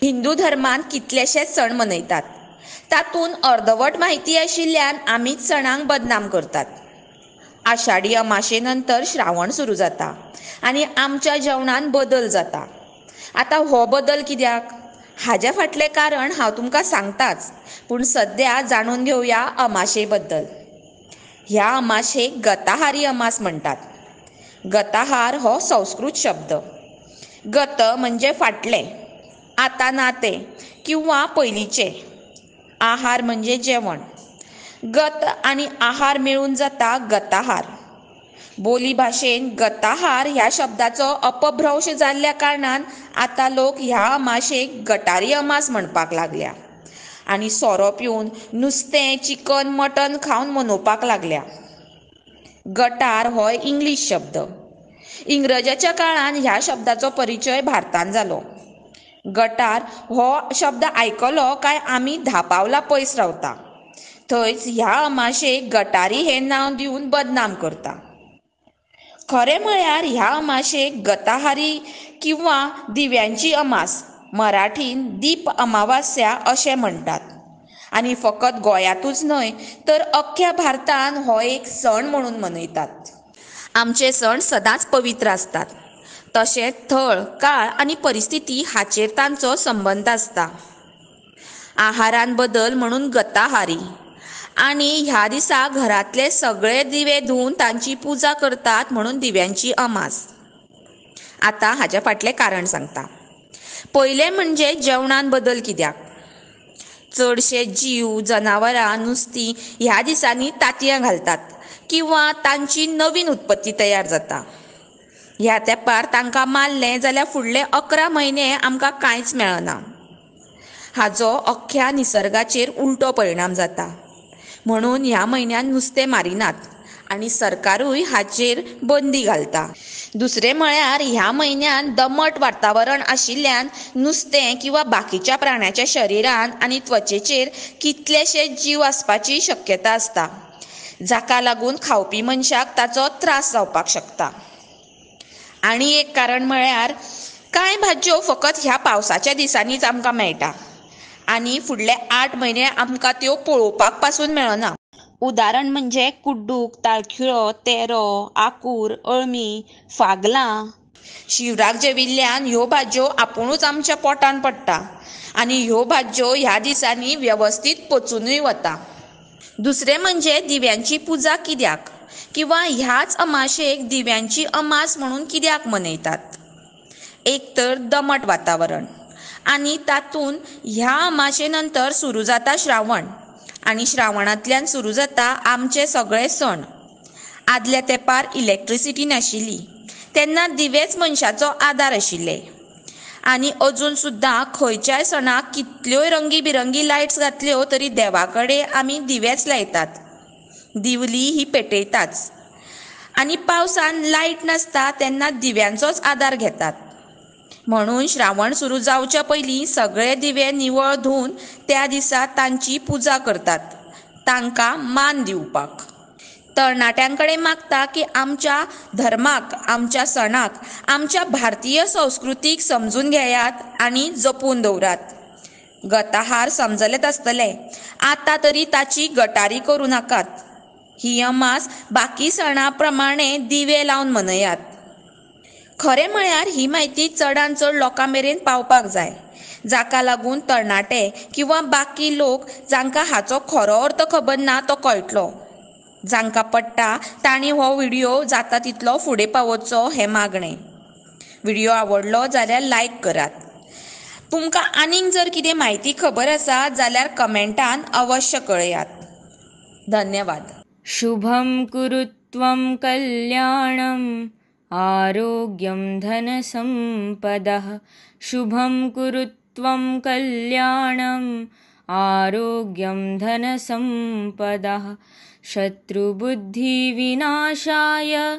हिंदू धर्मान कितलेशेच सण मनयतात. तातूंत अर्दवट म्हायती आशिल्ल्यान आमीच सणांक बदनाम करतात. आषाढी अमाशे नंतर श्रावण सुरू जाता आनी आमच्या जेवणान बदल जाता. आतां हो बदल कित्याक? हाचे फाटलें कारण हांव तुमकां सांगताच, पूण सद्या जाणून घेवया अमाशे बद्दल. ह्या अमाशेक गताहारी अमास म्हणटात. गताहार हो संस्कृत शब्द. गत म्हणजे फाटलें, आतां ना तें किंवा पयलींचें. आहार म्हणजे जेवण. गत आनी आहार मेळून जाता गताहार. बोली भाशेन गताहार ह्या शब्दाचो अपभ्रंश जाल्ल्या कारणान आतां लोक ह्या अमाशेक गटारी अमास म्हणपाक लागल्या आनी सोरो पिवन नुस्तें, चिकन, मटण खावन मनोवपाक लागल्या. गटार हो इंग्लीश शब्द. इंग्रजाच्या काळान ह्या शब्दाचो परिचय भारतांत जालो. गटार हो शब्द आयकलो काय आमी 10 पावलां पयस रावता. थंयच ह्या अमाशेक गटारी हें नांव दिवन बदनाम करता. खरें म्हळ्यार ह्या अमाशेक गताहारी किंवा दिव्यांची अमास, मराठीन दीप अमावास्या अशें म्हणटात. आनी फकत गोंयांतूच न्हय तर अख्ख्या भारतान हो एक सण म्हणून मनयतात. आमचे सण सदांच पवित्र आसतात. तशेंच थळ, काळ आनी परिस्थिती हाचेर तांचो संबंद आसता. आहारान बदल म्हणून गताहारी. आनी ह्या दिसा घरांतले सगळे दिवे धुवन तांची पुजा करतात म्हणून दिव्यांची अमास. आतां हाच्या फाटलें कारण सांगता. पयलें म्हणजे जेवणान बदल कित्याक? चडशे जीव, जनावरां, नुस्तीं ह्या दिसांनी तांतयां घालतात किंवा तांची नवीन उत्पत्ती तयार जाता. ह्या तेंपार तांकां मारलें जाल्यार फुडले 11 म्हयने आमकां कांयच मेळना. हाचो अख्ख्या निसर्गाचेर उलटो परिणाम जाता. म्हणून ह्या म्हयन्यान नुस्तें मारिनात आनी सरकारूय हाचेर बंदी घालता. दुसरें म्हळ्यार ह्या म्हयन्यान दमट वातावरण आशिल्ल्यान नुस्तें किंवा बाकीच्या प्राण्याच्या शरिरान आनी त्वचेचेर कितलेशेच जीव आसपाची शक्यता आसता, जाका लागून खावपी मनशाक ताचो त्रास जावपाक शकता. आनी एक कारण म्हळ्यार कांय भाज्यो फकत ह्या पावसाच्या दिसांनीच आमकां मेळटा आनी फुडले 8 म्हयने आमकां त्यो पळोवपाक पासून मेळना. उदाहरण म्हणजे कुड्डूक, ताळखिळो, तेरो, आंकूर, अळमी, फागलां. शिवराक जेविल्ल्यान ह्यो भाज्यो आपुणूच आमच्या पोटान पडटा आनी ह्यो भाज्यो ह्या दिसांनी वेवस्थीत पचूनय वता. दुसरें म्हणजे दिव्यांची पुजा कित्याक किंवा ह्याच अमाशेक दिव्यांची अमास म्हणून कित्याक मनयतात? एक तर दमट वातावरण आनी तातूंत ह्या अमाशे नंतर सुरू जाता श्रावण आनी श्रावणांतल्यान सुरू जाता आमचे सगळे सण. आदल्या तेंपार इलेक्ट्रिसिटी नाशिल्ली तेन्ना दिवेच मनशाचो आदार आशिल्ले. आनी अजून सुद्दां खंयच्याय सणाक कितल्योय रंगी बिरंगी लायट्स घातल्यो तरी देवा कडेन आमी दिवेच लायतात. दिवली ही पेटयताच. आनी पावसान लायट नासता तेन्ना दिव्यांचोच आदार घेतात. म्हणून श्रावण सुरू जावच्या पयलीं सगळे दिवे निवळ धुवन त्या दिसा तांची पुजा करतात, तांकां मान दिवपाक. तरणाट्यां कडेन मागता की आमच्या धर्माक, आमच्या सणाक, आमच्या भारतीय संस्कृतीक समजून घेयात आनी जपून दवरात. गताहार समजलेंच आसतलें. आतां तरी ताची गटारी करूं नाकात. ही अमास बाकी सणां प्रमाणें दिवे लावन मनयात. खरें म्हळ्यार ही म्हायती चडांत चड लोकां मेरेन पावपाक जाय, जाका लागून तरणाटे किंवा बाकी लोक जांकां हाचो खरो अर्थ खबर ना तो कळटलो. जांकां पडटा तांणी हो व्हिडिओ जाता तितलो फुडें पावोवचो हें मागणें. व्हिडिओ आवडलो जाल्यार लायक करात. तुमकां आनीक जर कितें म्हायती खबर आसा जाल्यार कमेंटान अवश्य कळयात. धन्यवाद. शुभं कुरुत्वं कल्याणं आरोग्यं धनसम्पदः. शुभं कुरुत्वं कल्याणं आरोग्यं धनसम्पदः. शत्रुबुद्धिविनाशाय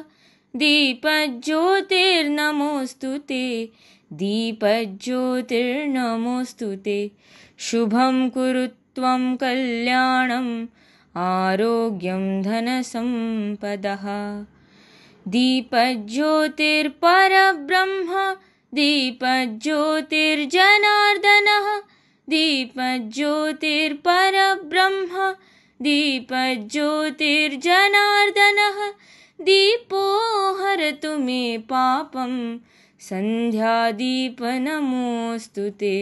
दीपज्योतिर्नमोऽस्तु ते. दीपज्योतिर्नमोऽस्तु ते. शुभं कुरुत्वं कल्याणं आरोग्यं धनसम्पदः. दीपज्योतिर्परब्रह्म दीपज्योतिर्जनार्दनः दीपज्योतिर्परब्रह्म दीपज्योतिर्जनार्दनः दीपो हरतु मे पापं सन्ध्यादीपनमोऽस्तु ते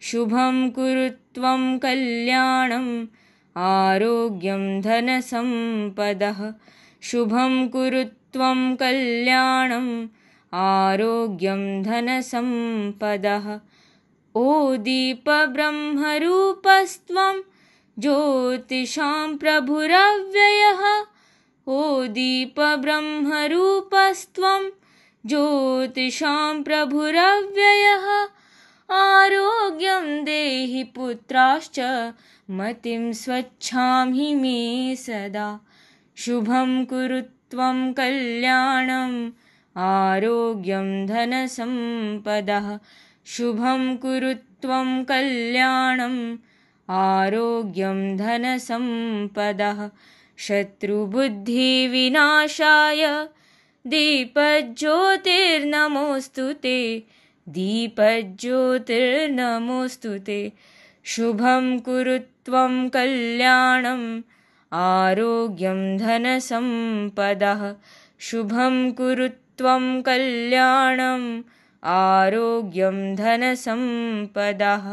शुभं कुरु त्वं कल्याणम् आरोग्यं धनसम्पदः शुभं कुरु त्वं कल्याणम् आरोग्यं धनसम्पदः ओ दीपब्रह्मरूपस्त्वं ज्योतिषां प्रभुरव्ययः ओ दीपब्रह्मरूपस्त्वं ज्योतिषां प्रभुरव्ययः आरोग्यं देहि पुत्राश्च मतिं स्वच्छां हि मे सदा शुभं कुरु त्वं कल्याणम् आरोग्यं धनसम्पदः शुभं कुरु त्वं कल्याणम् आरोग्यं धनसम्पदः शत्रुबुद्धिविनाशाय दीपज्योतिर्नमोऽस्तु ते दीपज्योतिर्नमोऽस्तु ते शुभं कुरु त्वं कल्याणम् आरोग्यं धनसम्पदः शुभं कुरु त्वं कल्याणम् आरोग्यं धनसम्पदः।